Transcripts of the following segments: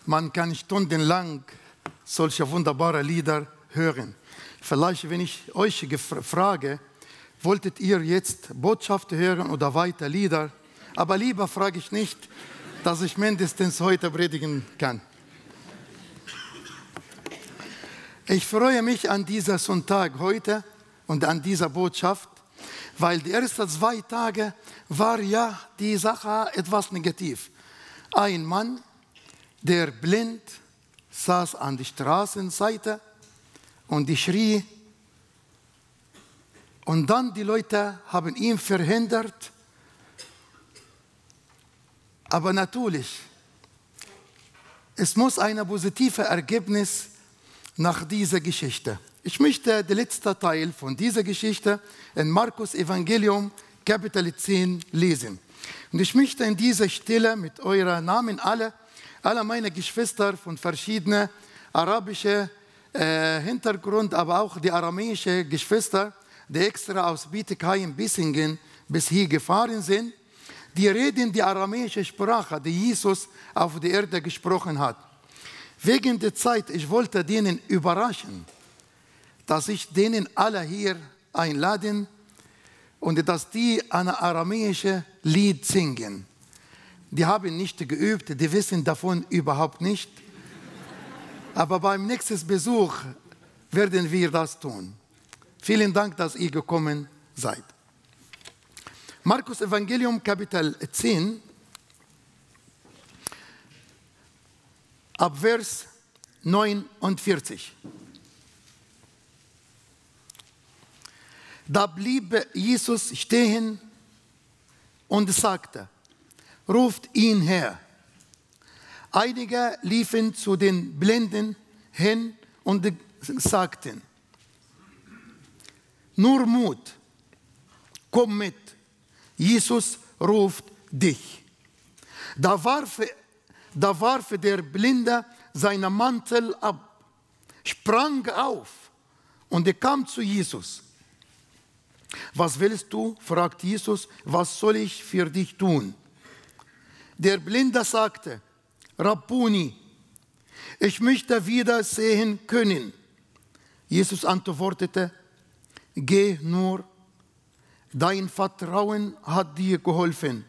Man kann stundenlang solche wunderbare Lieder hören. Vielleicht, wenn ich euch frage, wolltet ihr jetzt Botschaft hören oder weiter Lieder? Aber lieber frage ich nicht, dass ich mindestens heute predigen kann. Ich freue mich an diesem Sonntag heute und an dieser Botschaft, weil die ersten 2 Tage war ja die Sache etwas negativ. Ein Mann, der blind saß an der Straßenseite und die schrie. Und dann die Leute haben ihn verhindert. Aber natürlich, es muss ein positives Ergebnis nach dieser Geschichte. Ich möchte den letzten Teil von dieser Geschichte in Markus Evangelium, Kapitel 10, lesen. Und ich möchte in dieser Stelle mit euren Namen alle meine Geschwister von verschiedenen arabischen Hintergrund, aber auch die aramäischen Geschwister, die extra aus Bietigheim-Bissingen bis hier gefahren sind, die reden die aramäische Sprache, die Jesus auf der Erde gesprochen hat. Wegen der Zeit, ich wollte denen überraschen, dass ich denen alle hier einladen und dass die ein aramäisches Lied singen. Die haben nicht geübt, die wissen davon überhaupt nicht. Aber beim nächsten Besuch werden wir das tun. Vielen Dank, dass ihr gekommen seid. Markus Evangelium, Kapitel 10, ab Vers 49. Da blieb Jesus stehen und sagte: Ruft ihn her. Einige liefen zu den Blinden hin und sagten: Nur Mut, komm mit, Jesus ruft dich. Da warf der Blinde seinen Mantel ab, sprang auf und er kam zu Jesus. Was willst du? Fragt Jesus, was soll ich für dich tun? Der Blinde sagte: Rabbuni, ich möchte wieder sehen können. Jesus antwortete: Geh nur, dein Vertrauen hat dir geholfen.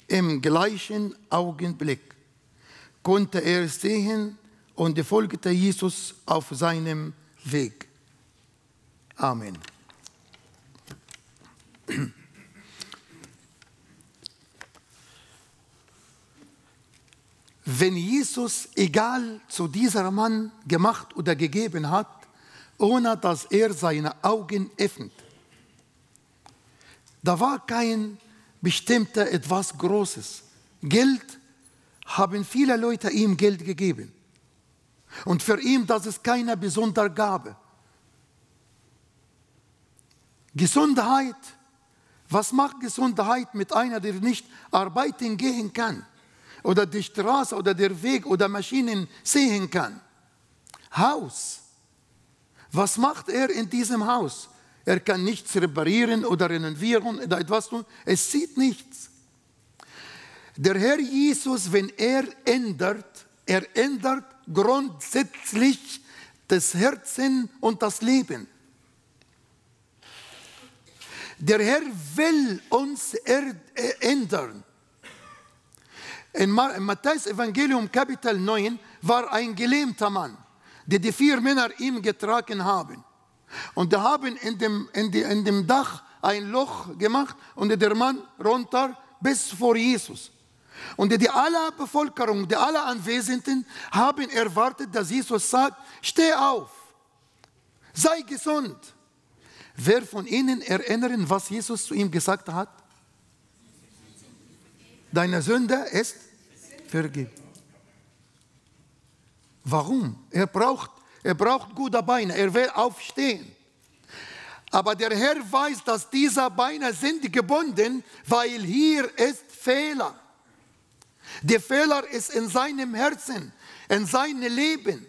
Im gleichen Augenblick konnte er sehen und folgte Jesus auf seinem Weg. Amen. Wenn Jesus, egal zu diesem Mann gemacht oder gegeben hat, ohne dass er seine Augen öffnet, da war kein bestimmter etwas Großes. Geld haben viele Leute ihm Geld gegeben. Und für ihn, das ist keine besondere Gabe. Gesundheit, was macht Gesundheit mit einer, der nicht arbeiten gehen kann? Oder die Straße oder der Weg oder Maschinen sehen kann? Haus. Was macht er in diesem Haus? Er kann nichts reparieren oder renovieren oder etwas tun. Es sieht nichts. Der Herr Jesus, wenn er ändert grundsätzlich das Herzen und das Leben. Der Herr will uns ändern. In Matthäus Evangelium Kapitel 9 war ein gelähmter Mann, der die 4 Männer ihm getragen haben. Und die haben in dem Dach ein Loch gemacht und der Mann runter bis vor Jesus. Und die alle Bevölkerung, die alle Anwesenden haben erwartet, dass Jesus sagt: Steh auf, sei gesund. Wer von Ihnen erinnert, was Jesus zu ihm gesagt hat? Deine Sünde ist vergeben. Warum? Er braucht gute Beine, er will aufstehen. Aber der Herr weiß, dass diese Beine sind gebunden, weil hier ist Fehler. Der Fehler ist in seinem Herzen, in seinem Leben.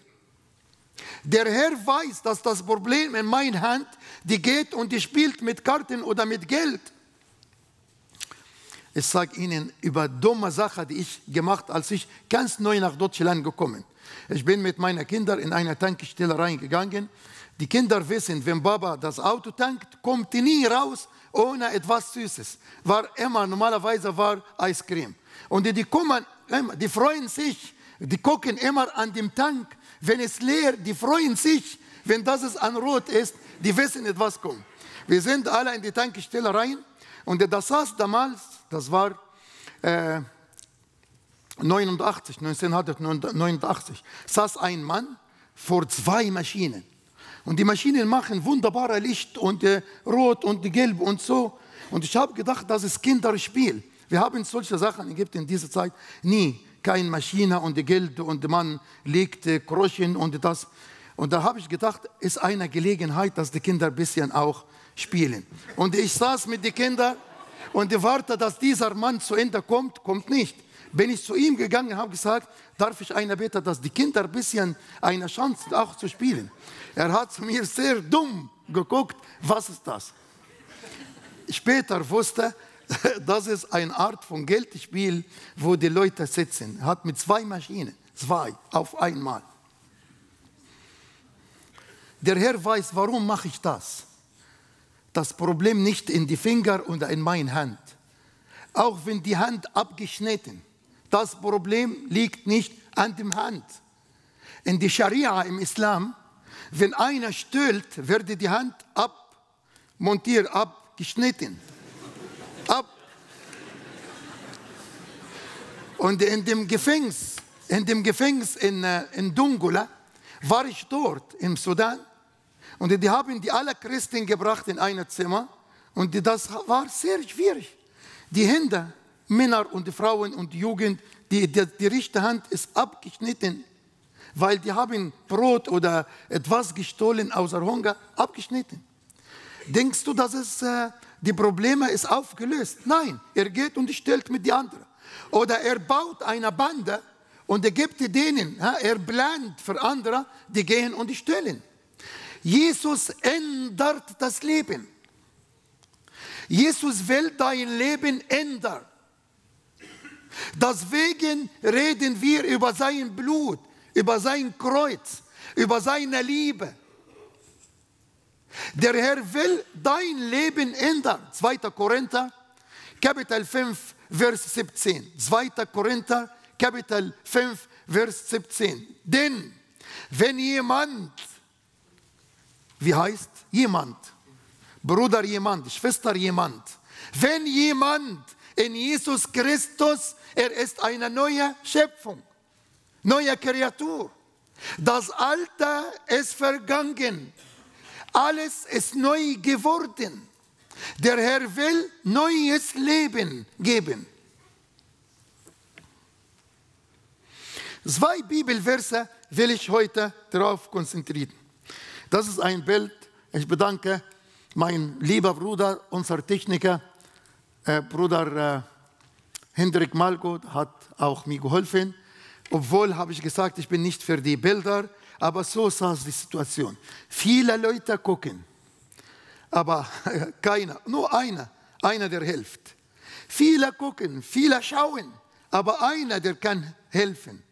Der Herr weiß, dass das Problem in meiner Hand, die geht und die spielt mit Karten oder mit Geld. Ich sage Ihnen über dumme Sachen, die ich gemacht habe, als ich ganz neu nach Deutschland gekommen. Ich bin mit meinen Kindern in eine Tankstelle reingegangen. Die Kinder wissen, wenn Papa das Auto tankt, kommt nie raus ohne etwas Süßes. Normalerweise war Eiscreme. Und die kommen, die freuen sich, die gucken immer an dem Tank, wenn es leer, die freuen sich, wenn das an Rot ist, die wissen, etwas kommt. Wir sind alle in die Tankstelle rein und das saß damals, das war 1989, saß ein Mann vor 2 Maschinen. Und die Maschinen machen wunderbare Licht und Rot und Gelb und so. Und ich habe gedacht, das ist Kinderspiel. Wir haben solche Sachen in Ägypten in dieser Zeit nie. Keine Maschine und Geld und man legt Groschen und das. Und da habe ich gedacht, ist eine Gelegenheit, dass die Kinder ein bisschen auch spielen. Und ich saß mit den Kindern und ich warte, dass dieser Mann zu Ende kommt, kommt nicht. Bin ich zu ihm gegangen und habe gesagt, darf ich einer bitten, dass die Kinder ein bisschen eine Chance auch zu spielen. Er hat zu mir sehr dumm geguckt, was ist das? Später wusste, das ist eine Art von Geldspiel, wo die Leute sitzen. Er hat mit 2 Maschinen, 2 auf einmal. Der Herr weiß, warum mache ich das? Das Problem nicht in die Finger oder in meine Hand. Auch wenn die Hand abgeschnitten. Das Problem liegt nicht an der Hand. In der Scharia im Islam, wenn einer stöhlt, wird die Hand abmontiert, abgeschnitten. Und in dem Gefängnis in Dungula war ich dort im Sudan und die haben die alle Christen gebracht in ein Zimmer und das war sehr schwierig. Die Hände, Männer und Frauen und Jugend, die rechte Hand ist abgeschnitten, weil die haben Brot oder etwas gestohlen außer Hunger, abgeschnitten. Denkst du, dass die Probleme ist aufgelöst? Nein, er geht und stellt mit die anderen. Oder er baut eine Bande und er gibt denen, er plant für andere, die gehen und stehlen. Jesus ändert das Leben. Jesus will dein Leben ändern. Deswegen reden wir über sein Blut, über sein Kreuz, über seine Liebe. Der Herr will dein Leben ändern. 2. Korinther, Kapitel 5, Vers 17. 2. Korinther, Kapitel 5, Vers 17. Denn wenn jemand, wie heißt jemand, Bruder jemand, Schwester jemand, wenn jemand in Jesus Christus, er ist eine neue Schöpfung, neue Kreatur. Das Alte ist vergangen, alles ist neu geworden. Der Herr will neues Leben geben. 2 Bibelverse will ich heute darauf konzentrieren. Das ist ein Bild. Ich bedanke mein lieber Bruder, unser Techniker, Bruder Hendrik Malgut, hat auch mir geholfen. Obwohl habe ich gesagt, ich bin nicht für die Bilder, aber so saß die Situation. Viele Leute gucken, aber keiner, nur einer der hilft. Viele gucken, viele schauen, aber einer, der kann helfen.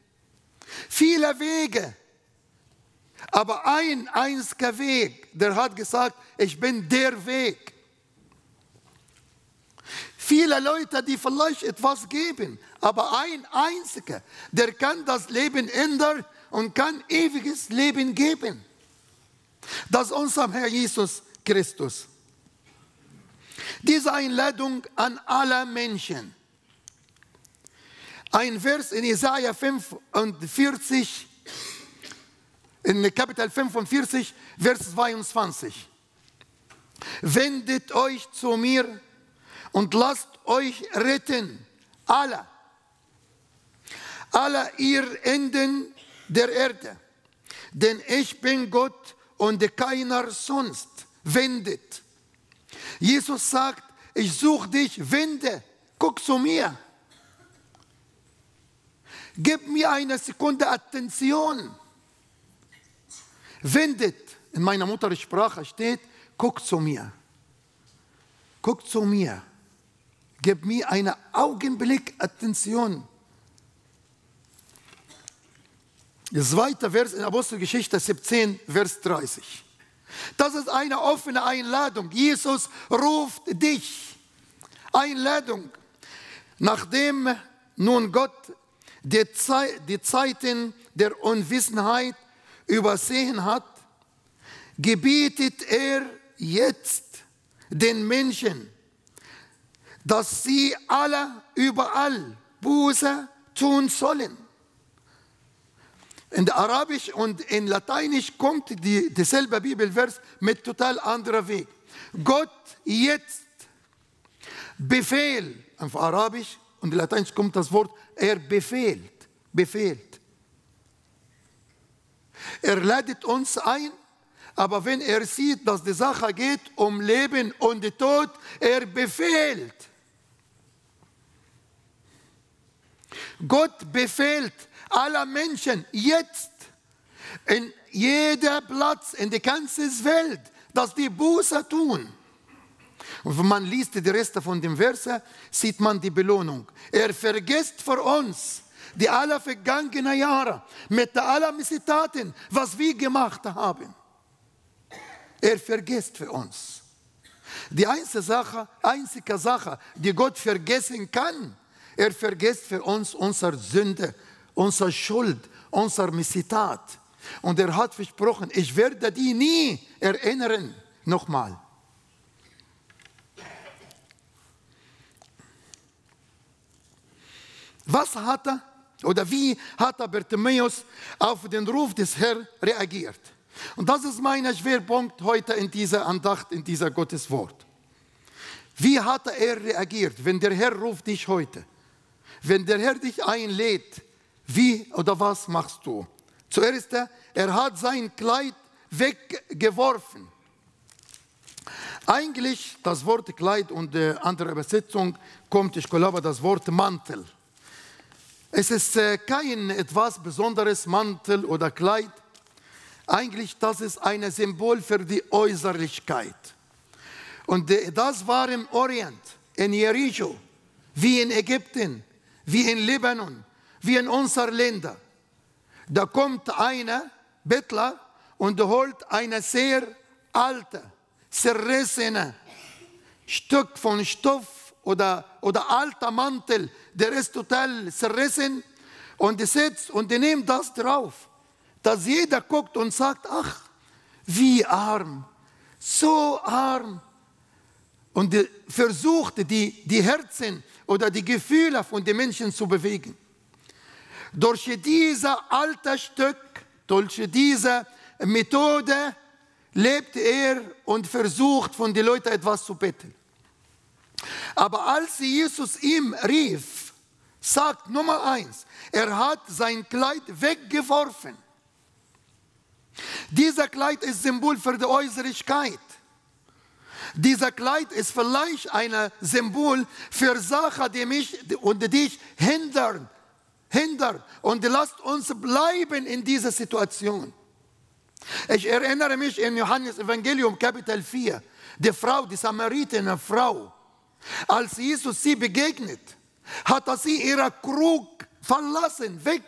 Viele Wege, aber ein einziger Weg, der hat gesagt, ich bin der Weg. Viele Leute, die vielleicht etwas geben, aber ein einziger, der kann das Leben ändern und kann ewiges Leben geben. Das ist unser Herr Jesus Christus. Diese Einladung an alle Menschen. Ein Vers in Jesaja 45, in Kapitel 45, Vers 22. Wendet euch zu mir und lasst euch retten, alle ihr Enden der Erde. Denn ich bin Gott und keiner sonst. Wendet. Jesus sagt, ich suche dich, wende, guck zu mir. Gib mir eine Sekunde Attention. Wendet. In meiner Muttersprache steht, guck zu mir. Guck zu mir. gib mir einen Augenblick Attention. Der zweite Vers in Apostelgeschichte 17, Vers 30. Das ist eine offene Einladung. Jesus ruft dich. Einladung. Nachdem nun Gott die Zeiten der Unwissenheit übersehen hat, gebietet er jetzt den Menschen, dass sie alle überall Buße tun sollen. In Arabisch und in Lateinisch kommt dieselbe Bibelvers mit total anderer Weg. Gott jetzt Befehl, auf Arabisch und in Lateinisch kommt das Wort, er befehlt. Er lädt uns ein, aber wenn er sieht, dass die Sache geht um Leben und Tod, er befehlt. Gott befehlt aller Menschen jetzt in jeder Platz in der ganzen Welt, dass die Buße tun. Und wenn man liest die Reste von dem Verse, sieht man die Belohnung. Er vergisst für uns die alle vergangenen Jahre mit allen Missetaten, was wir gemacht haben. Er vergisst für uns. Die einzige Sache, die Gott vergessen kann, er vergisst für uns unsere Sünde, unsere Schuld, unsere Missetat. Und er hat versprochen, ich werde die nie erinnern. Nochmal. Wie hat Bartimäus auf den Ruf des Herrn reagiert? Und das ist mein Schwerpunkt heute in dieser Andacht, in dieser Gotteswort. Wie hat er reagiert, wenn der Herr ruft dich heute? Wenn der Herr dich einlädt, wie oder was machst du? Zuerst, er hat sein Kleid weggeworfen. Eigentlich, das Wort Kleid und die andere Übersetzung kommt, ich glaube, das Wort Mantel. Es ist kein etwas Besonderes Mantel oder Kleid. Eigentlich, das ist ein Symbol für die Äußerlichkeit. Und das war im Orient, in Jericho, wie in Ägypten, wie in Libanon, wie in unseren Ländern. Da kommt einer Bettler und holt eine sehr alte, zerrissene Stück von Stoff oder alter Mantel, der ist total zerrissen und sitzt und nimmt das drauf, dass jeder guckt und sagt, ach, wie arm, so arm. Und versucht, die Herzen oder die Gefühle von den Menschen zu bewegen. Durch dieses alte Stück, durch diese Methode lebt er und versucht, von den Leuten etwas zu bitten. Aber als Jesus ihm rief, sagt Nummer 1, er hat sein Kleid weggeworfen. Dieser Kleid ist Symbol für die Äußerlichkeit. Dieser Kleid ist vielleicht ein Symbol für Sachen, die mich und dich hindern. Und lasst uns bleiben in dieser Situation. Ich erinnere mich in Johannes Evangelium Kapitel 4, die Frau, die Samaritaner Frau. Als Jesus sie begegnet, hat sie ihren Krug verlassen, weg.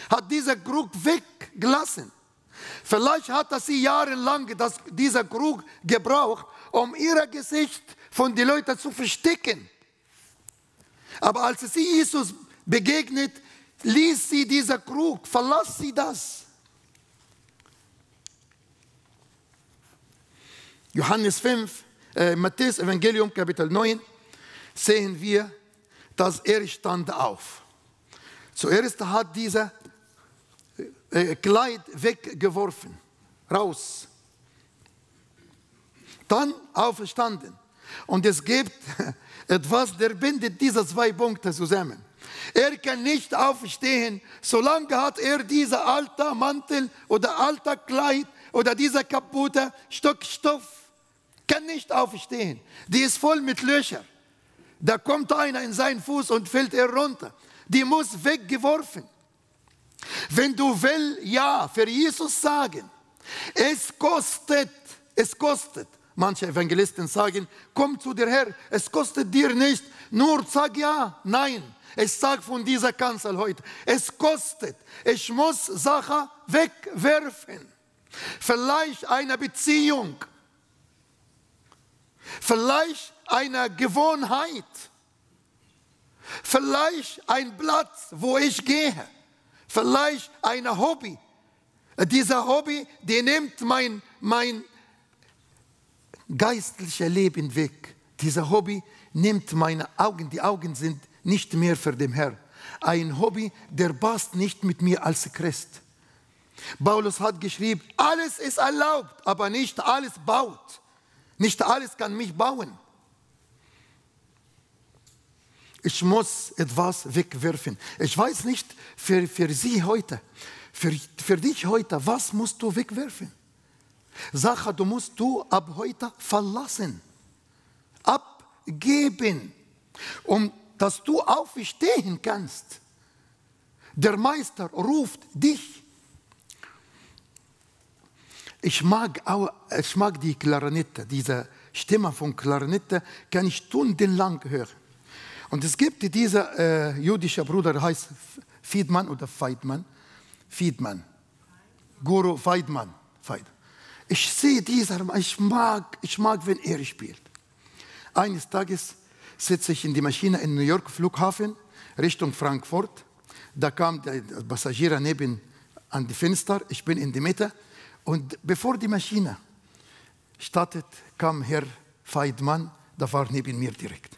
Hat diesen Krug weggelassen. Vielleicht hat sie jahrelang dieser Krug gebraucht, um ihr Gesicht von den Leuten zu verstecken. Aber als sie Jesus begegnet, ließ sie diesen Krug, verlass sie das. Johannes 5, Matthäus Evangelium Kapitel 9, sehen wir, dass er stand auf. Zuerst hat dieser Kleid weggeworfen, raus. Dann aufgestanden. Und es gibt etwas, der bindet diese zwei Punkte zusammen. Er kann nicht aufstehen, solange hat er diesen alten Mantel oder alter Kleid oder dieser kaputte Stück Stoff. Kann nicht aufstehen. Die ist voll mit Löchern. Da kommt einer in seinen Fuß und fällt er runter. Die muss weggeworfen. Wenn du willst, ja, für Jesus sagen, es kostet Manche Evangelisten sagen, komm zu dir Herr, es kostet dir nicht, nur sag ja, nein. Ich sage von dieser Kanzel heute, es kostet, ich muss Sachen wegwerfen. Vielleicht eine Beziehung, vielleicht eine Gewohnheit, vielleicht ein Platz, wo ich gehe, vielleicht ein Hobby. Dieser Hobby, der nimmt mein geistliches Leben weg. Dieser Hobby nimmt meine Augen, die Augen sind nicht mehr für den Herrn. Ein Hobby, der passt nicht mit mir als Christ. Paulus hat geschrieben, alles ist erlaubt, aber nicht alles baut. Nicht alles kann mich bauen. Ich muss etwas wegwerfen. Ich weiß nicht für Sie heute, für dich heute, was musst du wegwerfen? Sache, du musst ab heute verlassen, abgeben, dass du aufstehen kannst. Der Meister ruft dich. Ich mag die Klarinette, diese Stimme von Klarinette, kann ich stundenlang hören. Und es gibt dieser jüdische Bruder, der heißt Fiedman oder Feidman. Fiedman. Guru Feidman. Ich sehe ich mag, wenn er spielt. Eines Tages sitze ich in die Maschine in New York Flughafen Richtung Frankfurt. Da kam der Passagier neben an die Fenster. Ich bin in der Mitte. Und bevor die Maschine startet, kam Herr Feidman. Da war neben mir direkt.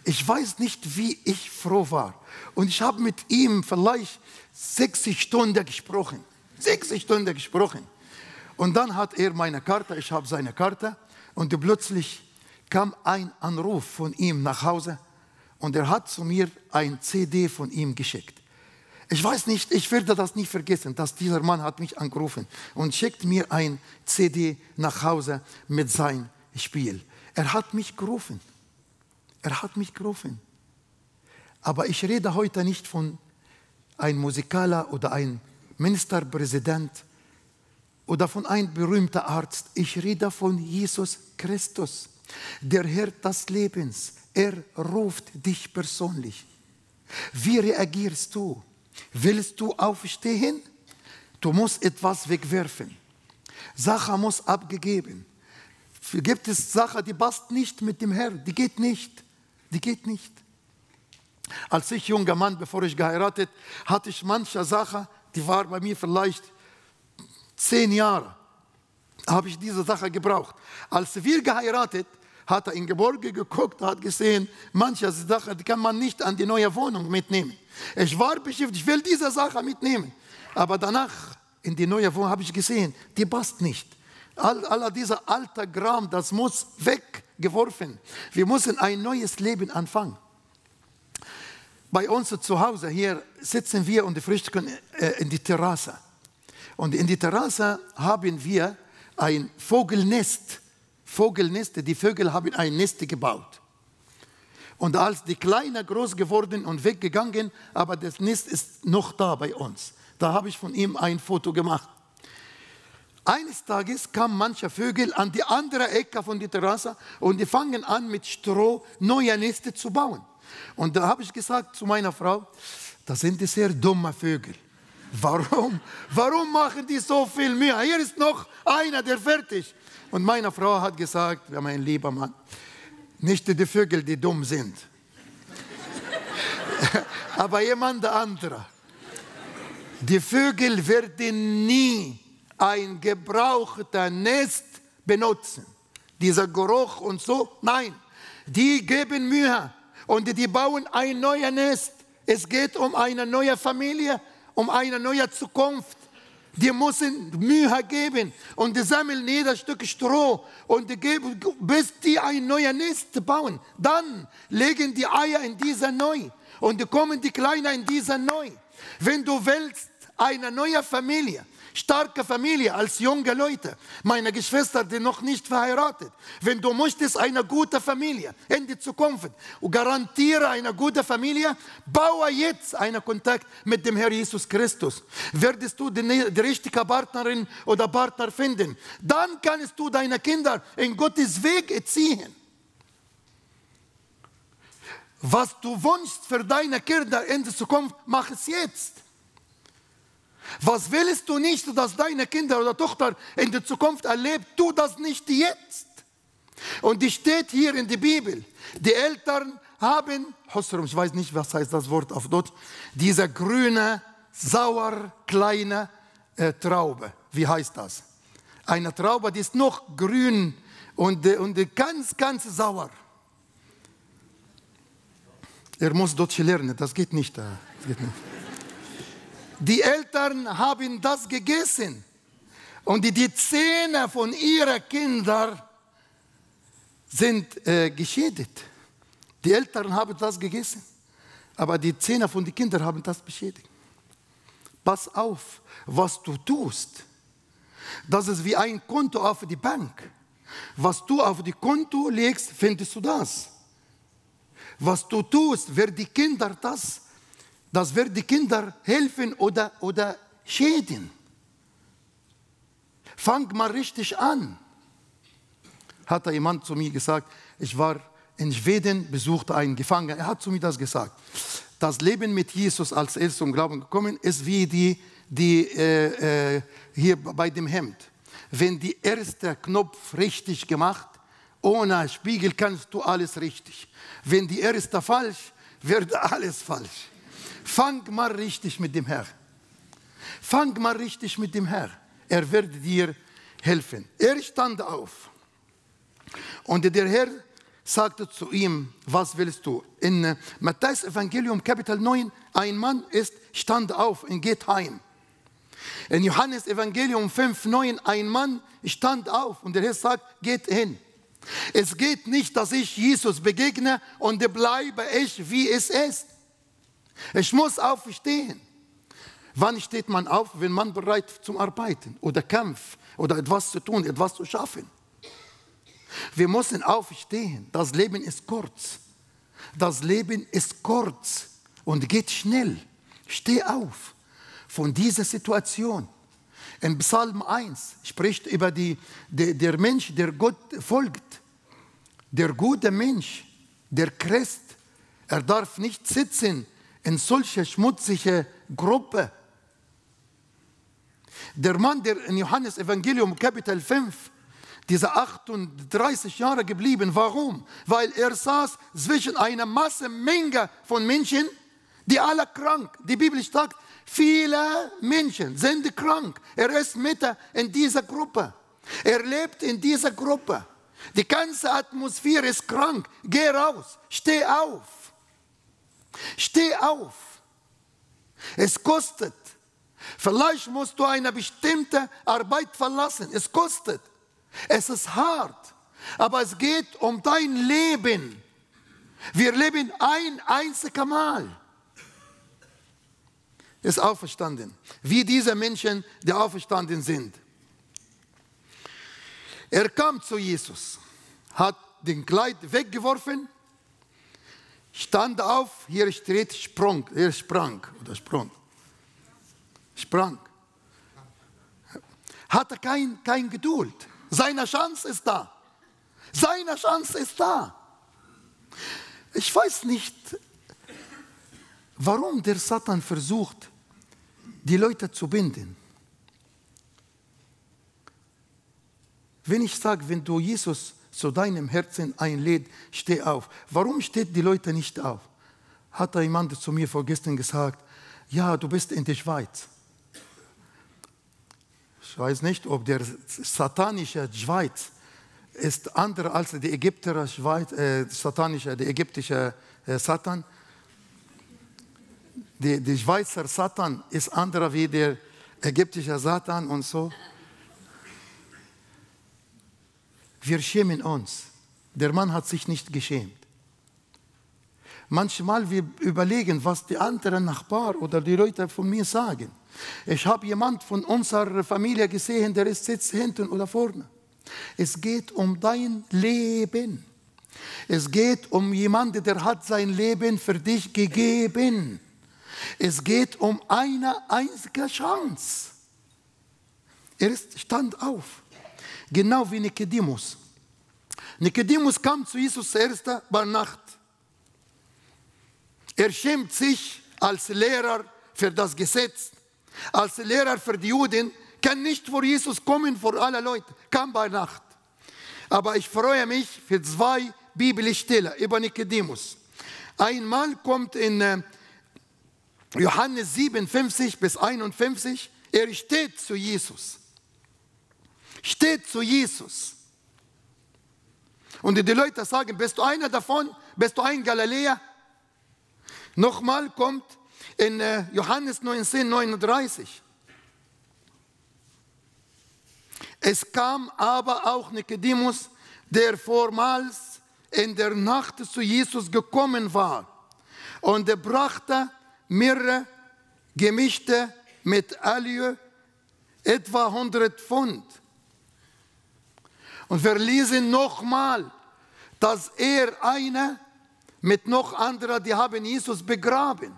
Ich weiß nicht, wie ich froh war. Und ich habe mit ihm vielleicht 60 Stunden gesprochen. 60 Stunden gesprochen. Und dann hat er meine Karte, ich habe seine Karte. Und plötzlich kam ein Anruf von ihm nach Hause. Und er hat zu mir ein CD von ihm geschickt. Ich weiß nicht, ich werde das nie vergessen, dass dieser Mann hat mich angerufen und schickt mir ein CD nach Hause mit seinem Spiel. Er hat mich gerufen. Er hat mich gerufen. Aber ich rede heute nicht von einem Musiker oder einem Ministerpräsident oder von einem berühmten Arzt. Ich rede von Jesus Christus, der Herr des Lebens. Er ruft dich persönlich. Wie reagierst du? Willst du aufstehen? Du musst etwas wegwerfen. Sache muss abgegeben. Gibt es Sache, die passt nicht mit dem Herrn? Die geht nicht. Die geht nicht. Als ich junger Mann, bevor ich geheiratet, hatte ich manche Sache, die war bei mir vielleicht 10 Jahre. Habe ich diese Sache gebraucht. Als wir geheiratet, hat er in Geborge geguckt, hat gesehen, manche Sachen, die kann man nicht an die neue Wohnung mitnehmen. Ich war beschäftigt, ich will diese Sache mitnehmen. Aber danach, in die neue Wohnung, habe ich gesehen, die passt nicht. All dieser alte Kram, das muss weggeworfen. Wir müssen ein neues Leben anfangen. Bei uns zu Hause hier sitzen wir und frühstücken in die Terrasse. Und in die Terrasse haben wir ein Vogelnest. Die Vögel haben ein Nest gebaut. Und als die Kleinen groß geworden und weggegangen, aber das Nest ist noch da bei uns. Da habe ich von ihm ein Foto gemacht. Eines Tages kamen manche Vögel an die andere Ecke von der Terrasse und die fangen an mit Stroh neue Nester zu bauen. Und da habe ich gesagt zu meiner Frau, das sind die sehr dumme Vögel. Warum machen die so viel Mühe? Hier ist noch einer, der fertig. Und meine Frau hat gesagt, ja, mein lieber Mann, nicht die Vögel, die dumm sind, aber jemand anderer. Die Vögel werden nie ein gebrauchtes Nest benutzen. Dieser Geruch und so, nein, die geben Mühe und die bauen ein neues Nest. Es geht um eine neue Familie, um eine neue Zukunft. Die müssen Mühe geben und die sammeln jedes Stück Stroh und die geben, bis die ein neues Nest bauen. Dann legen die Eier in dieser neu und die kommen die Kleinen in dieser neu. Wenn du willst eine neue Familie, starke Familie als junge Leute. Meine Geschwister, die noch nicht verheiratet. Wenn du möchtest eine gute Familie in die Zukunft und garantiere eine gute Familie, baue jetzt einen Kontakt mit dem Herrn Jesus Christus. Werdest du die richtige Partnerin oder Partner finden, dann kannst du deine Kinder in Gottes Weg erziehen. Was du wünschst für deine Kinder in der Zukunft, mach es jetzt. Was willst du nicht, dass deine Kinder oder Tochter in der Zukunft erlebt, tu das nicht jetzt. Und es steht hier in der Bibel, die Eltern haben, ich weiß nicht, was heißt das Wort auf Deutsch, diese grüne, sauer, kleine Traube. Wie heißt das? Eine Traube, die ist noch grün und ganz, ganz sauer. Er muss Deutsch lernen, das geht nicht. Die Eltern haben das gegessen und die Zähne von ihren Kindern sind geschädigt. Die Eltern haben das gegessen, aber die Zähne von den Kindern haben das beschädigt. Pass auf, was du tust. Das ist wie ein Konto auf die Bank. Was du auf die Konto legst, findest du das. Was du tust, wird die Kinder das wird die Kinder helfen oder schädigen. Fang mal richtig an. Hat da jemand zu mir gesagt, ich war in Schweden, besuchte einen Gefangenen. Er hat zu mir das gesagt. Das Leben mit Jesus, als er zum Glauben gekommen ist, wie hier bei dem Hemd. Wenn die erste Knopf richtig gemacht, ohne Spiegel kannst du alles richtig. Wenn die erste falsch, wird alles falsch. Fang mal richtig mit dem Herrn. Fang mal richtig mit dem Herrn. Er wird dir helfen. Er stand auf. Und der Herr sagte zu ihm, was willst du? In Matthäus Evangelium Kapitel 9, ein Mann stand auf und geht heim. In Johannes Evangelium 5,9, ein Mann stand auf und der Herr sagt, geht hin. Es geht nicht, dass ich Jesus begegne und bleibe ich, wie es ist. Ich muss aufstehen. Wann steht man auf? Wenn man bereit zum Arbeiten oder Kampf oder etwas zu tun, etwas zu schaffen. Wir müssen aufstehen. Das Leben ist kurz. Das Leben ist kurz und geht schnell. Steh auf von dieser Situation. Im Psalm 1 spricht über der Mensch, der Gott folgt. Der gute Mensch, der Christ, er darf nicht sitzen in solche schmutzige Gruppe. Der Mann, der in Johannes Evangelium Kapitel 5, diese 38 Jahre geblieben. Warum? Weil er saß zwischen einer Menge von Menschen, die alle krank. Die Bibel sagt, viele Menschen sind krank. Er ist mitten in dieser Gruppe. Er lebt in dieser Gruppe. Die ganze Atmosphäre ist krank. Geh raus. Steh auf. Steh auf. Es kostet. Vielleicht musst du eine bestimmte Arbeit verlassen. Es kostet. Es ist hart. Aber es geht um dein Leben. Wir leben ein einziges Mal. Ist auferstanden. Wie diese Menschen, die auferstanden sind. Er kam zu Jesus, hat den Kleid weggeworfen, stand auf, hier steht sprang. Hatte kein Geduld. Seine Chance ist da. Seine Chance ist da. Ich weiß nicht, warum der Satan versucht, die Leute zu binden. Wenn ich sage, wenn du Jesus zu deinem Herzen einlädst, steh auf. Warum steht die Leute nicht auf? Hat da jemand zu mir vorgestern gesagt, ja, du bist in der Schweiz. Ich weiß nicht, ob der satanische Schweiz ist anders als die ägyptische Schweiz, die ägyptische Satan. Die Schweizer Satan ist anderer wie der ägyptische Satan und so. Wir schämen uns. Der Mann hat sich nicht geschämt. Manchmal wir überlegen, was die anderen Nachbarn oder die Leute von mir sagen. Ich habe jemanden von unserer Familie gesehen, der sitzt hinten oder vorne. Es geht um dein Leben. Es geht um jemanden, der hat sein Leben für dich gegeben. Es geht um eine einzige Chance. Er stand auf, genau wie Nikodemus. Nikodemus kam zu Jesus zuerst bei Nacht. Er schämt sich als Lehrer für das Gesetz, als Lehrer für die Juden, kann nicht vor Jesus kommen, vor alle Leute, kam bei Nacht. Aber ich freue mich für 2 Bibelstellen über Nikodemus. Einmal kommt in Johannes 7, 50 bis 51, er steht zu Jesus. Steht zu Jesus. Und die Leute sagen, bist du einer davon? Bist du ein Galiläer? Nochmal kommt in Johannes 19, 39. Es kam aber auch Nikodemus, der vormals in der Nacht zu Jesus gekommen war. Und er brachte Myrrhe gemischte mit Allium, etwa 100 Pfund. Und wir lesen nochmal, dass er eine mit noch anderer, die haben Jesus begraben.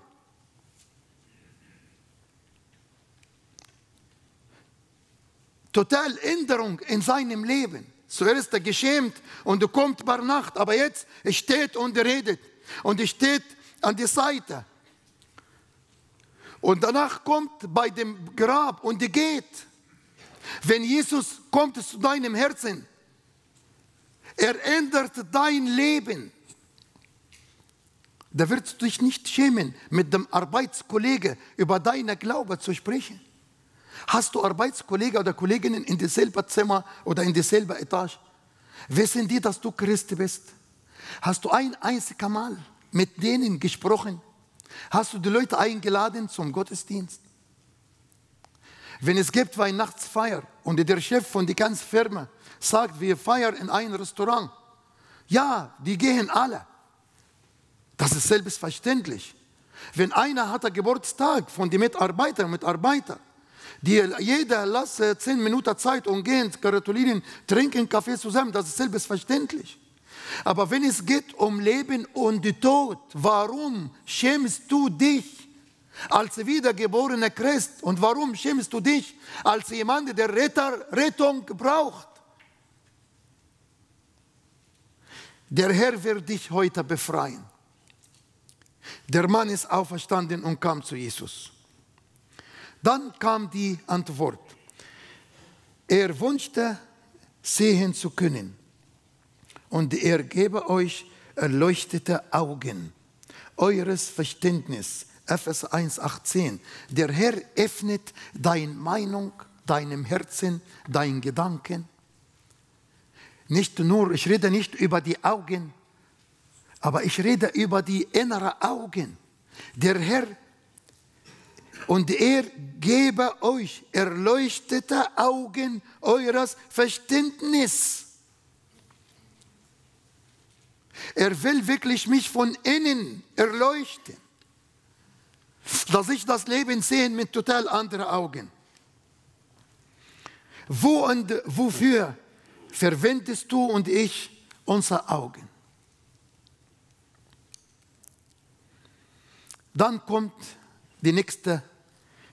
Total Änderung in seinem Leben. Zuerst er geschämt und er kommt bei Nacht, aber jetzt er steht und er redet und er steht an der Seite. Und danach kommt bei dem Grab und er geht. Wenn Jesus kommt zu deinem Herzen, er ändert dein Leben. Da wirst du dich nicht schämen, mit dem Arbeitskollegen über deinen Glaube zu sprechen. Hast du Arbeitskollegen oder Kolleginnen in demselben Zimmer oder in derselben Etage? Wissen die, dass du Christ bist? Hast du ein einziges Mal mit denen gesprochen? Hast du die Leute eingeladen zum Gottesdienst? Wenn es gibt Weihnachtsfeier und der Chef von der ganzen Firma sagt, wir feiern in einem Restaurant. Ja, die gehen alle. Das ist selbstverständlich. Wenn einer hat einen Geburtstag von den Mitarbeitern und Mitarbeitern, jeder lässt 10 Minuten Zeit und gehen, gratulieren, trinken Kaffee zusammen, das ist selbstverständlich. Aber wenn es geht um Leben und Tod, warum schämst du dich als wiedergeborener Christ? Und warum schämst du dich als jemand, der Rettung braucht? Der Herr wird dich heute befreien. Der Mann ist auferstanden und kam zu Jesus. Dann kam die Antwort. Er wünschte, sehen zu können. Und er gebe euch erleuchtete Augen, eures Verständnis. Epheser 1,18. Der Herr öffnet deine Meinung, deinem Herzen, deinen Gedanken. Nicht nur, ich rede nicht über die Augen, aber ich rede über die inneren Augen. Der Herr, und er gebe euch erleuchtete Augen eures Verständnisses. Er will wirklich mich von innen erleuchten, dass ich das Leben sehe mit total anderen Augen. Wo und wofür verwendest du und ich unsere Augen? Dann kommt die nächste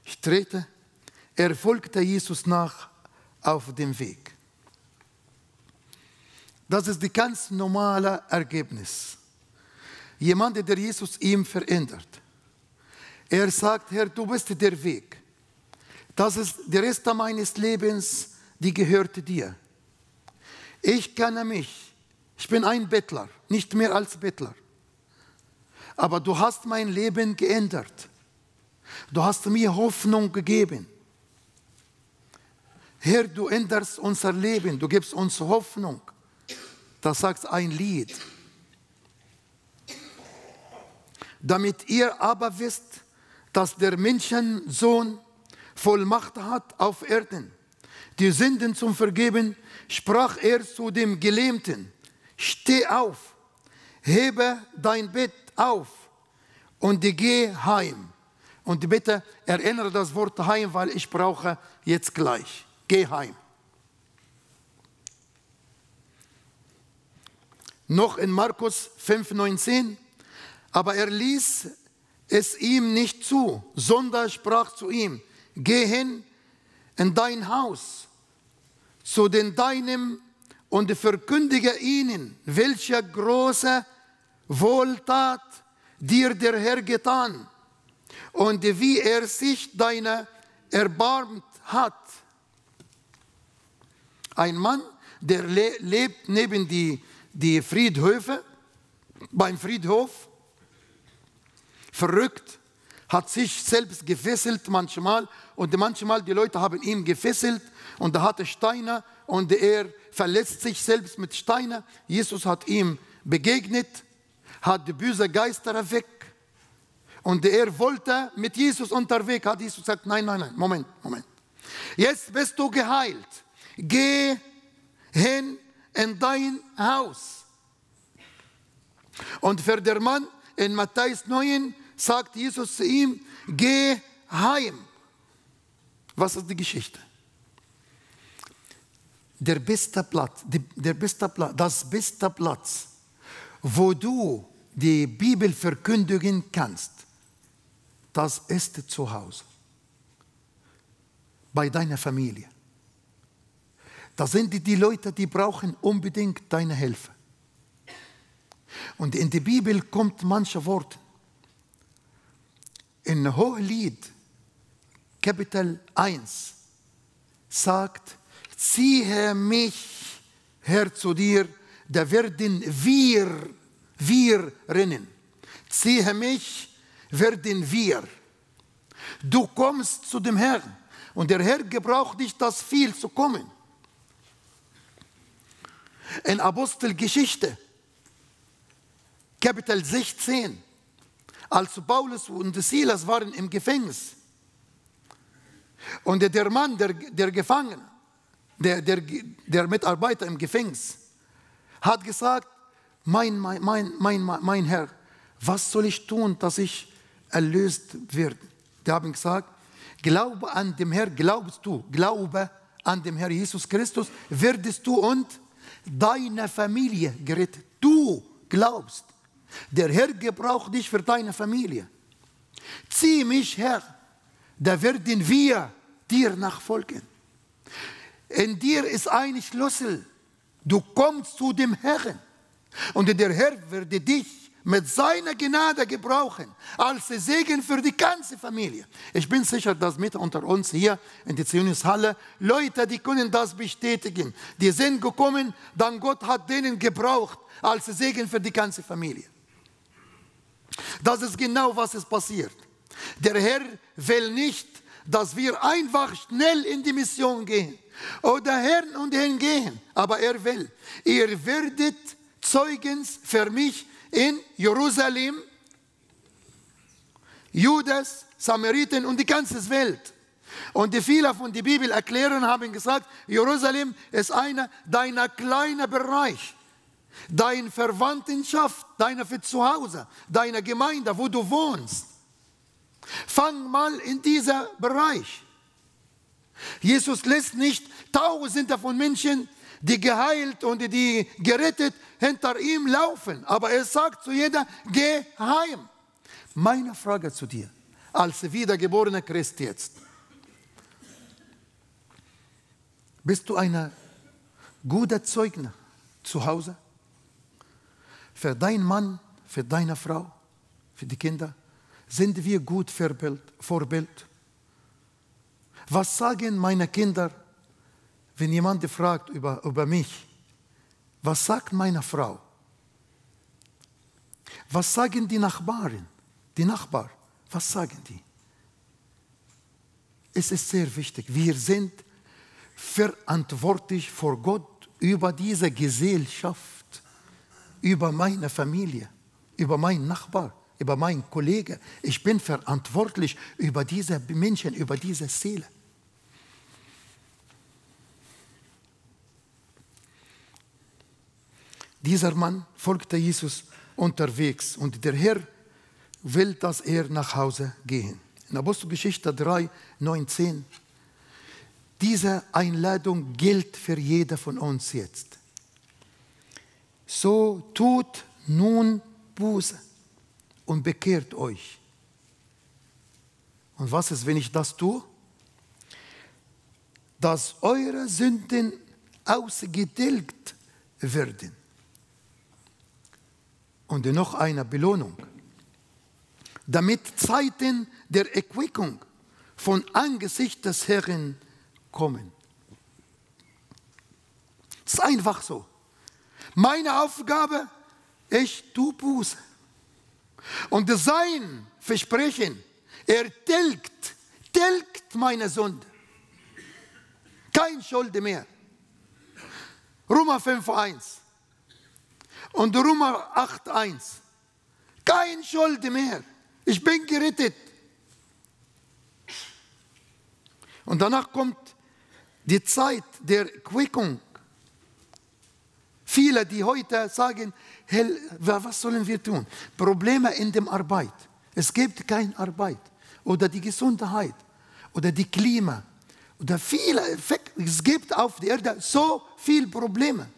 Schritte. Er folgte Jesus nach auf dem Weg. Das ist das ganz normale Ergebnis. Jemand, der Jesus ihm verändert. Er sagt, Herr, du bist der Weg. Das ist der Rest meines Lebens, die gehört dir. Ich kenne mich. Ich bin ein Bettler, nicht mehr als Bettler. Aber du hast mein Leben geändert. Du hast mir Hoffnung gegeben. Herr, du änderst unser Leben, du gibst uns Hoffnung. Das sagt ein Lied. Damit ihr aber wisst, dass der Menschensohn Vollmacht hat auf Erden, die Sünden zum Vergeben, sprach er zu dem Gelähmten, steh auf, hebe dein Bett auf und geh heim. Und bitte erinnere das Wort heim, weil ich brauche jetzt gleich. Geh heim. Noch in Markus 5,19. Aber er ließ es ihm nicht zu, sondern sprach zu ihm: Geh hin in dein Haus, zu den Deinen, und verkündige ihnen, welche große Wohltat dir der Herr getan und wie er sich deiner erbarmt hat. Ein Mann, der lebt neben die Friedhöfe, beim Friedhof, verrückt, hat sich selbst gefesselt manchmal, und manchmal die Leute haben ihn gefesselt und er hatte Steine und er verletzt sich selbst mit Steinen. Jesus hat ihm begegnet, hat die bösen Geister weg, und er wollte mit Jesus unterwegs, hat Jesus gesagt: Nein, nein, nein, Moment. Jetzt bist du geheilt. Geh hin in dein Haus. Und für den Mann in Matthäus 9 sagt Jesus zu ihm: Geh heim. Was ist die Geschichte? Das beste Platz, wo du die Bibel verkündigen kannst, das ist zu Hause, bei deiner Familie. Das sind die Leute, die brauchen unbedingt deine Hilfe. Und in die Bibel kommt manche Worte. In Hohelied, Kapitel 1, sagt: Ziehe mich, Herr, zu dir, da werden wir rennen. Ziehe mich, werden wir. Du kommst zu dem Herrn, und der Herr gebraucht nicht das viel zu kommen. In Apostelgeschichte, Kapitel 16, als Paulus und Silas waren im Gefängnis, und der Mann, der Gefangene, der Mitarbeiter im Gefängnis, hat gesagt: mein Herr, was soll ich tun, dass ich erlöst werde? Die haben gesagt: Glaube an den Herr, glaube an den Herr Jesus Christus, werdest du und deine Familie gerettet. Du glaubst. Der Herr gebraucht dich für deine Familie. Zieh mich her, da werden wir dir nachfolgen. In dir ist ein Schlüssel. Du kommst zu dem Herrn, und der Herr wird dich mit seiner Gnade gebrauchen, als Segen für die ganze Familie. Ich bin sicher, dass mit unter uns hier in der Zionisthalle Leute, die können das bestätigen. Die sind gekommen, dann Gott hat denen gebraucht, als Segen für die ganze Familie. Das ist genau, was ist passiert. Der Herr will nicht, dass wir einfach schnell in die Mission gehen oder her und hingehen, aber er will: Ihr werdet Zeugen für mich in Jerusalem, Judas, Samariten und die ganze Welt. Und die viele von der Bibel erklären haben gesagt: Jerusalem ist einer deiner kleinen Bereich, deine Verwandtschaft, deine für zu Hause, deine Gemeinde, wo du wohnst. Fang mal in dieser Bereich. Jesus lässt nicht Tausende von Menschen, die geheilt und die gerettet, hinter ihm laufen. Aber er sagt zu jeder: Geh heim. Meine Frage zu dir, als wiedergeborener Christ jetzt: Bist du ein guter Zeuge zu Hause? Für deinen Mann, für deine Frau, für die Kinder? Sind wir gut Vorbild? Was sagen meine Kinder, wenn jemand fragt über mich? Was sagt meine Frau? Was sagen die Nachbarn? Was sagen die? Es ist sehr wichtig. Wir sind verantwortlich vor Gott über diese Gesellschaft, über meine Familie, über meinen Nachbar, über meinen Kollegen. Ich bin verantwortlich über diese Menschen, über diese Seele. Dieser Mann folgte Jesus unterwegs und der Herr will, dass er nach Hause gehen. In Apostelgeschichte 3, 19. Diese Einladung gilt für jeder von uns jetzt. So tut nun Buße und bekehrt euch. Und was ist, wenn ich das tue? Dass eure Sünden ausgetilgt werden. Und noch eine Belohnung. Damit Zeiten der Erquickung von Angesicht des Herrn kommen. Es ist einfach so. Meine Aufgabe, ich tue Buße. Und sein Versprechen, er tilgt meine Sünde. Kein Schuld mehr. Römer 5,1 und Römer 8,1. Kein Schuld mehr. Ich bin gerettet. Und danach kommt die Zeit der Erquickung. Viele, die heute sagen, was sollen wir tun? Probleme in der Arbeit. Es gibt keine Arbeit. Oder die Gesundheit. Oder die Klima. Oder viele Effekte. Es gibt auf der Erde so viele Probleme.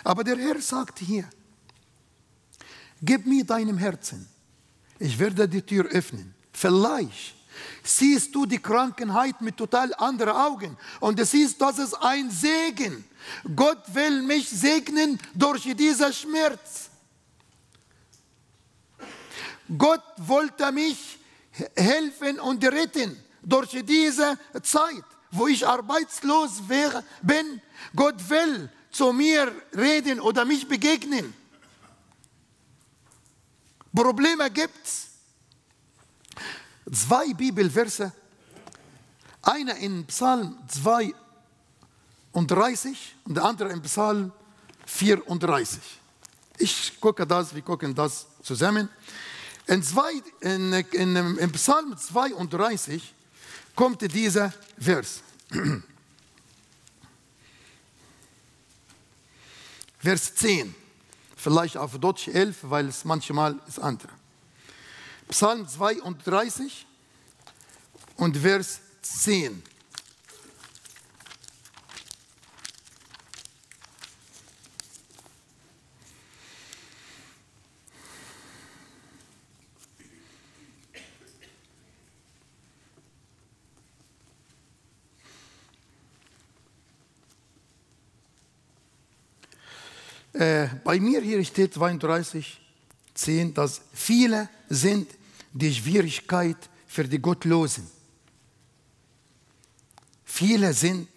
Aber der Herr sagt hier, gib mir deinem Herzen. Ich werde die Tür öffnen. Vielleicht siehst du die Krankheit mit total anderen Augen. Und du siehst, das ist ein Segen. Gott will mich segnen durch diesen Schmerz. Gott wollte mich helfen und retten durch diese Zeit, wo ich arbeitslos bin. Gott will zu mir reden oder mich begegnen. Probleme gibt es. 2 Bibelverse. Einer in Psalm 32 und der andere in Psalm 34. Wir gucken das zusammen. In Psalm 32 kommt dieser Vers. Vers 10. Vielleicht auf Deutsch 11, weil es manchmal ist andere. Psalm 32 und Vers 10. Bei mir hier steht 32, 10, dass viele sind die Schwierigkeit für die Gottlosen. Viele sind,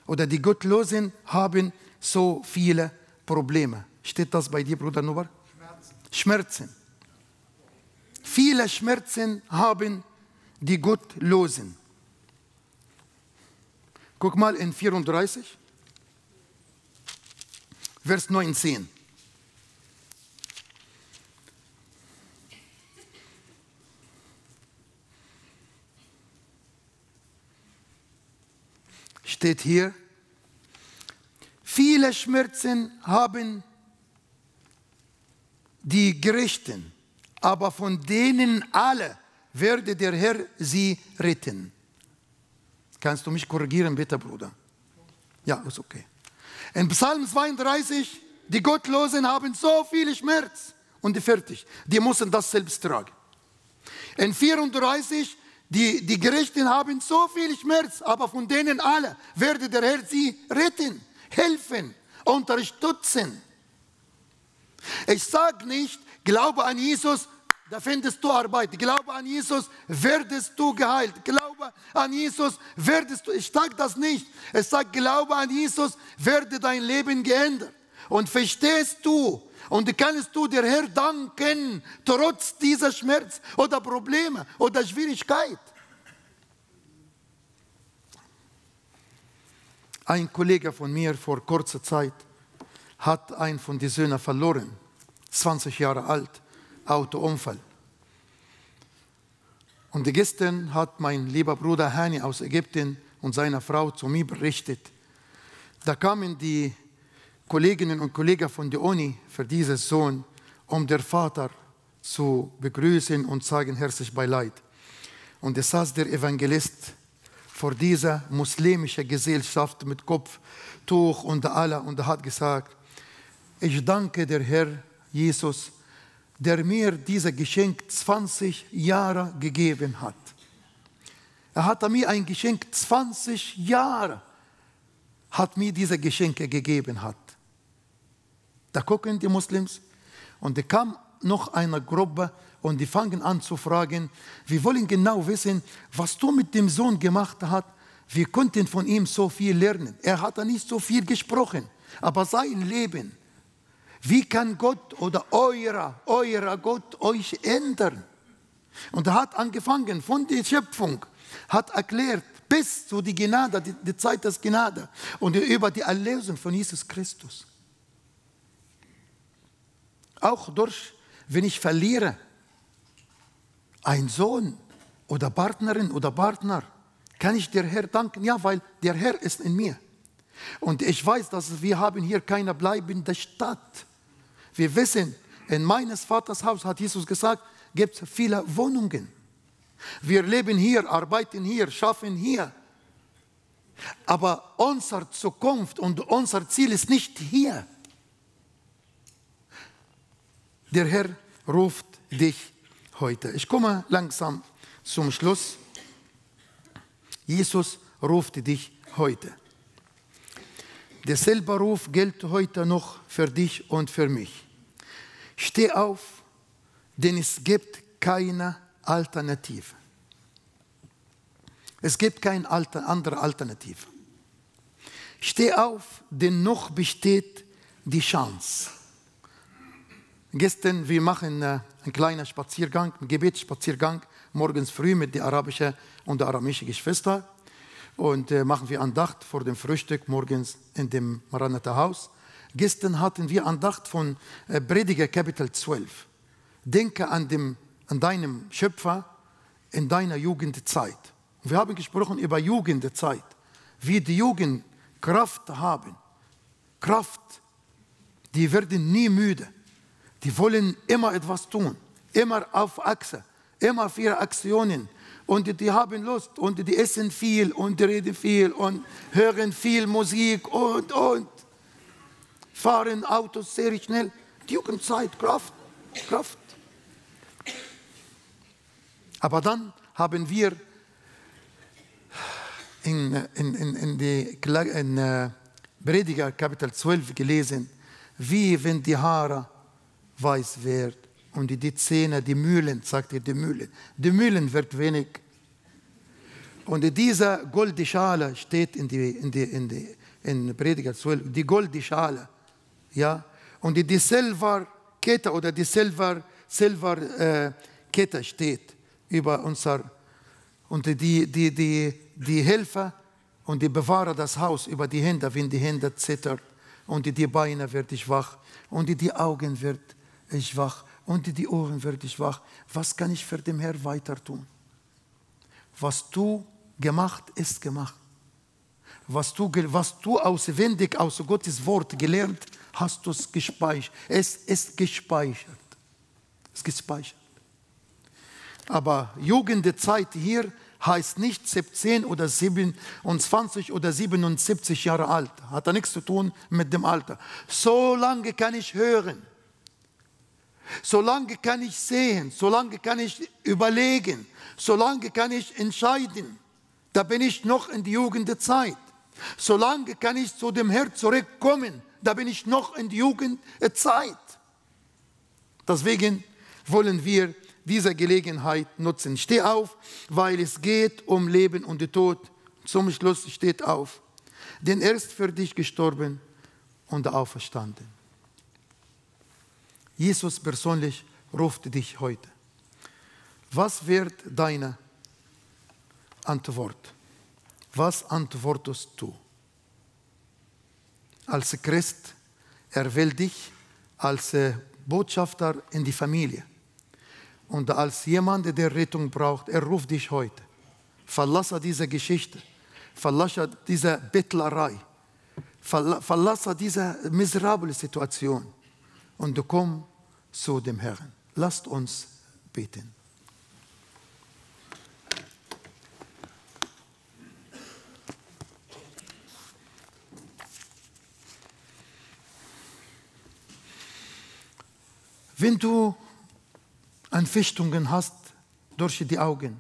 oder die Gottlosen haben so viele Probleme. Steht das bei dir, Bruder Nubar? Schmerzen. Viele Schmerzen haben die Gottlosen. Guck mal in 34. Vers 19. Steht hier, viele Schmerzen haben die Gerechten, aber von denen alle werde der Herr sie retten. Kannst du mich korrigieren, bitte, Bruder? Ja, ist okay. In Psalm 32, die Gottlosen haben so viel Schmerz und die fertig. Die müssen das selbst tragen. In 34, die Gerechten haben so viel Schmerz, aber von denen alle werde der Herr sie retten, helfen, unterstützen. Ich sage nicht, glaube an Jesus, da findest du Arbeit. Glaube an Jesus, werdest du geheilt. Glaube an Jesus, werdest du. Ich sage das nicht. Ich sage, glaube an Jesus, werde dein Leben geändert. Und verstehst du und kannst du der Herr danken, trotz dieser Schmerz oder Probleme oder Schwierigkeit. Ein Kollege von mir vor kurzer Zeit hat einen von den Söhnen verloren, 20 Jahre alt. Autounfall. Und gestern hat mein lieber Bruder Hani aus Ägypten und seine Frau zu mir berichtet. Da kamen die Kolleginnen und Kollegen von der Uni für diesen Sohn um den Vater zu begrüßen und sagen herzlich Beileid. Und es saß der Evangelist vor dieser muslimischen Gesellschaft mit Kopftuch und Allah und er hat gesagt, ich danke der Herr Jesus, der mir dieses Geschenk 20 Jahre gegeben hat. Er hat mir ein Geschenk, 20 Jahre hat mir diese Geschenke gegeben hat. Da gucken die Muslims und da kam noch eine Gruppe und die fangen an zu fragen, wir wollen genau wissen, was du mit dem Sohn gemacht hast. Wir konnten von ihm so viel lernen. Er hat nicht so viel gesprochen, aber sein Leben, wie kann Gott oder euer Gott euch ändern? Und er hat angefangen von der Schöpfung, hat erklärt, bis zu die Gnade, die Zeit des Gnade und über die Erlösung von Jesus Christus. Auch durch, wenn ich verliere, einen Sohn oder Partnerin oder Partner, kann ich der Herr danken, ja, weil der Herr ist in mir. Und ich weiß, dass wir haben hier keine bleibende Stadt. Wir wissen, in meines Vaters Haus, hat Jesus gesagt, gibt es viele Wohnungen. Wir leben hier, arbeiten hier, schaffen hier. Aber unsere Zukunft und unser Ziel ist nicht hier. Der Herr ruft dich heute. Ich komme langsam zum Schluss. Jesus ruft dich heute. Derselbe Ruf gilt heute noch für dich und für mich. Steh auf, denn es gibt keine Alternative. Es gibt keine andere Alternative. Steh auf, denn noch besteht die Chance. Gestern, wir machen einen kleinen Spaziergang, einen Gebetsspaziergang, morgens früh mit den arabischen und aramäischen Geschwistern. Und machen wir Andacht vor dem Frühstück morgens in dem Maranatha-Haus. Gestern hatten wir Andacht von Prediger Kapitel 12. Denke an deinem Schöpfer in deiner Jugendzeit. Wir haben gesprochen über Jugendzeit, wie die Jugend Kraft haben. Kraft, die werden nie müde. Die wollen immer etwas tun, immer auf Achse, immer auf ihre Aktionen. Und die haben Lust und die essen viel und die reden viel und hören viel Musik und fahren Autos sehr schnell. Die Jugendzeit, Kraft. Aber dann haben wir in Prediger Kapitel 12 gelesen, wie wenn die Haare weiß wird und die Zähne, die Mühlen, sagt er, die Mühlen wird wenig. Und diese goldene Schale steht in Prediger 12, die goldene Schale, ja, und die Silberkette oder die Silberkette steht über unser, und die Helfer und die Bewahrer das Haus über die Hände, wenn die Hände zittern und die Beine werden schwach und die Augen werden schwach und die Ohren werden schwach. Was kann ich für den Herrn weiter tun? Was du gemacht ist gemacht. Was du auswendig aus Gottes Wort gelernt, hast du es gespeichert. Es ist gespeichert. Aber Jugendzeit hier heißt nicht 17 oder 27 oder 77 Jahre alt. Hat da nichts zu tun mit dem Alter. So lange kann ich hören. So lange kann ich sehen. So lange kann ich überlegen. So lange kann ich entscheiden. Da bin ich noch in die Jugendzeit. So lange kann ich zu dem Herrn zurückkommen. Da bin ich noch in die Jugendzeit. Deswegen wollen wir diese Gelegenheit nutzen. Steh auf, weil es geht um Leben und den Tod. Zum Schluss steht auf. Denn er ist für dich gestorben und auferstanden. Jesus persönlich ruft dich heute. Was wird deine Antwort? Was antwortest du? Als Christ, er will dich als Botschafter in die Familie. Und als jemand, der Rettung braucht, er ruft dich heute. Verlasse diese Geschichte. Verlasse diese Bettlerei. Verlasse diese miserable Situation. Und du komm zu dem Herrn. Lasst uns beten. Wenn du Anfechtungen hast durch die Augen,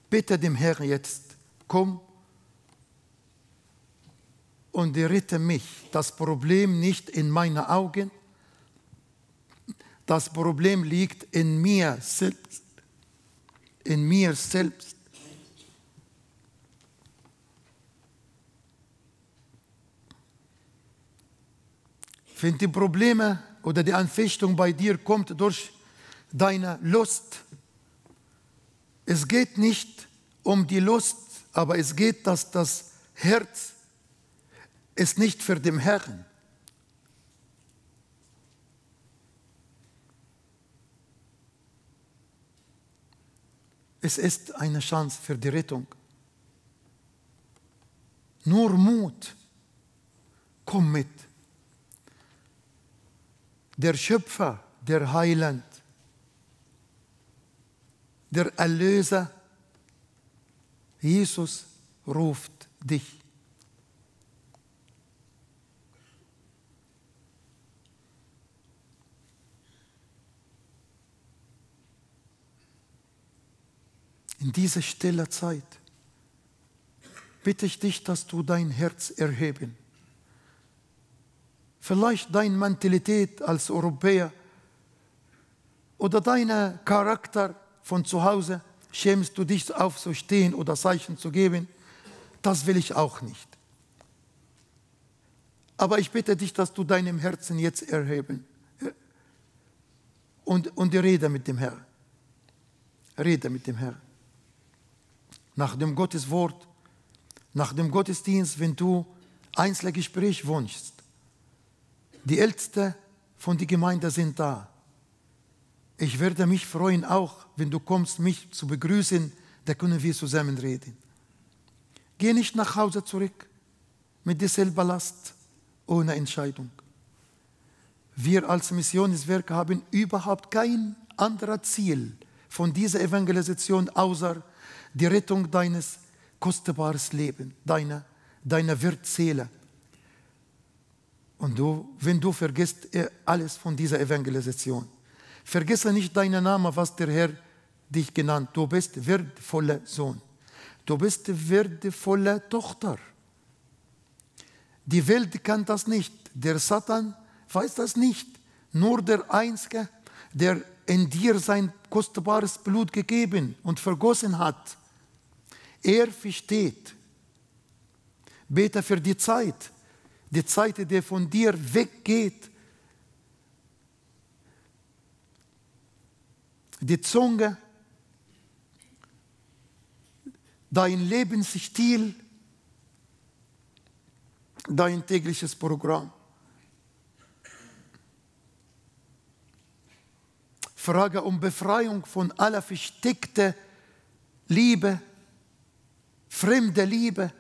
bitte dem Herrn jetzt, komm und rette mich. Das Problem nicht in meinen Augen, das Problem liegt in mir selbst. In mir selbst. Wenn die Probleme oder die Anfechtung bei dir kommt durch deine Lust, es geht nicht um die Lust, aber es geht, dass das Herz ist nicht für den Herrn. Es ist eine Chance für die Rettung. Nur Mut. Komm mit. Der Schöpfer, der Heiland, der Erlöser, Jesus ruft dich. In dieser stillen Zeit bitte ich dich, dass du dein Herz erheben. Vielleicht deine Mentalität als Europäer oder dein Charakter von zu Hause, schämst du dich aufzustehen oder Zeichen zu geben, das will ich auch nicht. Aber ich bitte dich, dass du deinem Herzen jetzt erheben und rede mit dem Herrn. Rede mit dem Herrn. Nach dem Gotteswort, nach dem Gottesdienst, wenn du Einzelgespräch wünschst. Die Ältesten von der Gemeinde sind da. Ich werde mich freuen auch, wenn du kommst, mich zu begrüßen, da können wir zusammen reden. Geh nicht nach Hause zurück mit derselben Last, ohne Entscheidung. Wir als Missionswerk haben überhaupt kein anderes Ziel von dieser Evangelisation, außer die Rettung deines kostbaren Lebens, deiner Wertseele. Und wenn du vergisst alles von dieser Evangelisation, vergesse nicht deinen Namen, was der Herr dich genannt. Du bist wertvoller Sohn. Du bist wertvolle Tochter. Die Welt kann das nicht. Der Satan weiß das nicht. Nur der Einzige, der in dir sein kostbares Blut gegeben und vergossen hat, er versteht. Bete für die Zeit, die von dir weggeht. Die Zunge, dein Lebensstil, dein tägliches Programm. Frage um Befreiung von aller versteckten Liebe, fremde Liebe.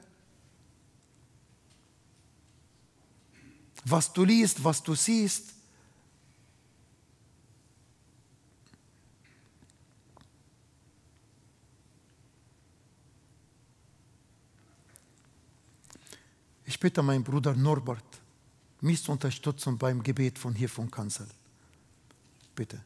Was du liest, was du siehst. Ich bitte meinen Bruder Norbert, mich zu unterstützen beim Gebet von hier von Kanzel. Bitte.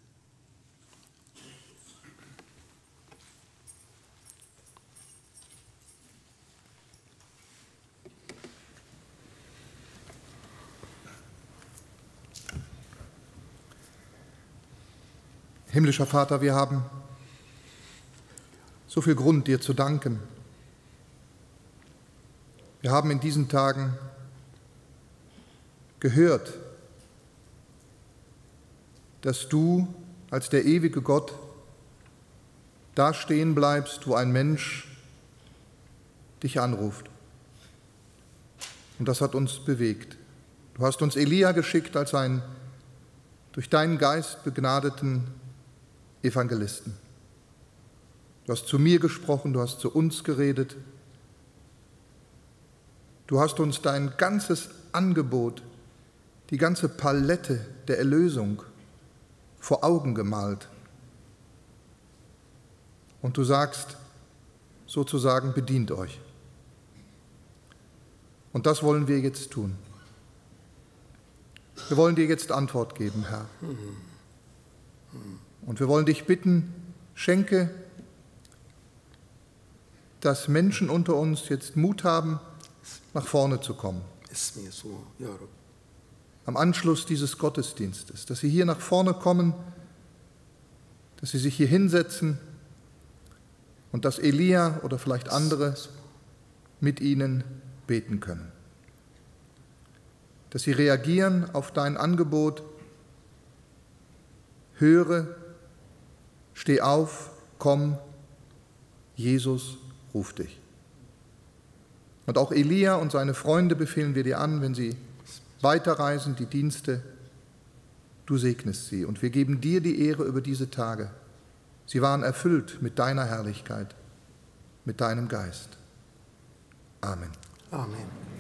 Himmlischer Vater, wir haben so viel Grund, dir zu danken. Wir haben in diesen Tagen gehört, dass du als der ewige Gott da stehen bleibst, wo ein Mensch dich anruft. Und das hat uns bewegt. Du hast uns Elia geschickt als einen durch deinen Geist begnadeten Evangelisten. Du hast zu mir gesprochen, du hast zu uns geredet. Du hast uns dein ganzes Angebot, die ganze Palette der Erlösung vor Augen gemalt. Und du sagst sozusagen, bedient euch. Und das wollen wir jetzt tun. Wir wollen dir jetzt Antwort geben, Herr. Und wir wollen dich bitten, schenke, dass Menschen unter uns jetzt Mut haben, nach vorne zu kommen. Am Anschluss dieses Gottesdienstes, dass sie hier nach vorne kommen, dass sie sich hier hinsetzen und dass Elia oder vielleicht andere mit ihnen beten können. Dass sie reagieren auf dein Angebot, höre, steh auf, komm, Jesus ruft dich. Und auch Elia und seine Freunde befehlen wir dir an, wenn sie weiterreisen, die Dienste, du segnest sie. Und wir geben dir die Ehre über diese Tage. Sie waren erfüllt mit deiner Herrlichkeit, mit deinem Geist. Amen. Amen.